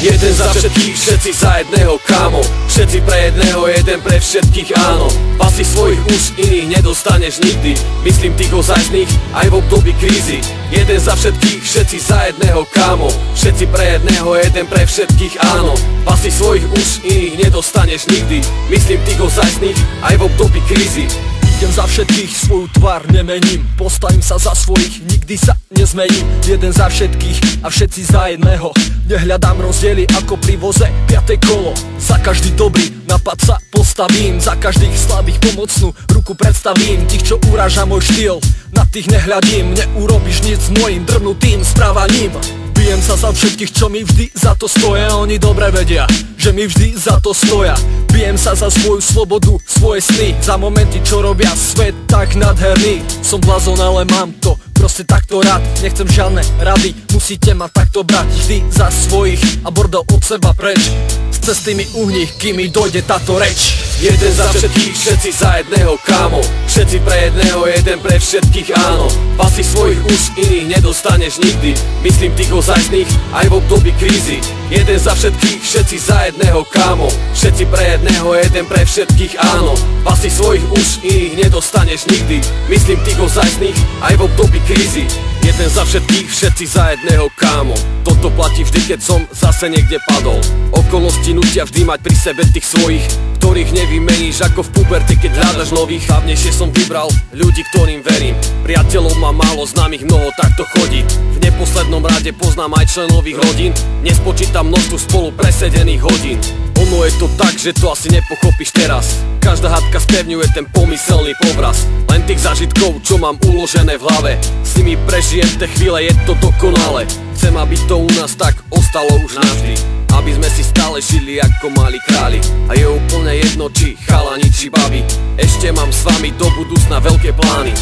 Jeden za všetkých, všetci za jedného, kámo. Všetci pre jedného, jeden pre všetkých, áno. Pasy svojich už iných nedostaneš nikdy. Myslím tých ozajstných aj v období krízy. Jeden za všetkých, všetci za jedného, kámo. Všetci pre jedného, jeden pre všetkých, áno. Pasy svojich už iných nedostaneš nikdy. Myslím tých ozajstných aj v období krízy. Idem za všetkých, svoju tvár nemením. Postavím sa za svojich, nikdy sa nezmením. Jeden za všetkých a všetci za jedného. Nehľadám rozdiely ako pri voze 5. kolo. Za každý dobrý nápad sa postavím. Za každých slabých pomocnú ruku predstavím. Tých, čo uráža môj štýl, na tých nehľadím. Neurobiš nič s mojim drvnutým správaním. Bijem sa za všetkých, čo mi vždy za to stoja. Oni dobre vedia, že mi vždy za to stoja. Bijem sa za svoju slobodu, svoje sny. Za momenty, čo robia svet tak nádherný. Som blázon, ale mám to proste takto rád. Nechcem žiadne rady, musíte ma takto brať. Vždy za svojich a bordel od seba preč. Z cesty mi uhni, kým mi dojde táto reč. Jeden za všetkých, všetci za jedného, kámo. Všetci pre jedného, jeden pre všetkých, áno. Pasy svojich už iných nedostaneš nikdy. Myslím tých ozajstných aj v období krízy. Jeden za všetkých, všetci za jedného, kámo. Všetci pre jedného, jeden pre všetkých, áno. Pasy svojich už iných nedostaneš nikdy. Myslím tých ozajstných aj v období krízy. Jeden za všetkých, všetci za jedného, kámo. Toto platí vždy, keď som zase niekde padol. Okolnosti nutia vždy mať pri sebe tých svojich, ktorých nevymeníš ako v puberte, keď hľadaš nových. Dávnejšie som vybral ľudí, ktorým verím. Priateľov mám málo, známych mnoho, takto chodí. V neposlednom rade poznám aj členových rodín. Nespočítam množstvu spolu presedených hodín. Ono je to tak, že to asi nepochopíš teraz. Každá hádka spevňuje ten pomyselný obraz. Len tých zážitkov, čo mám uložené v hlave. S nimi prežijem tie chvíle, je to dokonale. Chcem, aby to u nás tak ostalo už navždy. Aby sme si stále žili ako malí králi. A je úplne jedno, či chalani, či babi. Ešte mám s vami do budúcna veľké plány.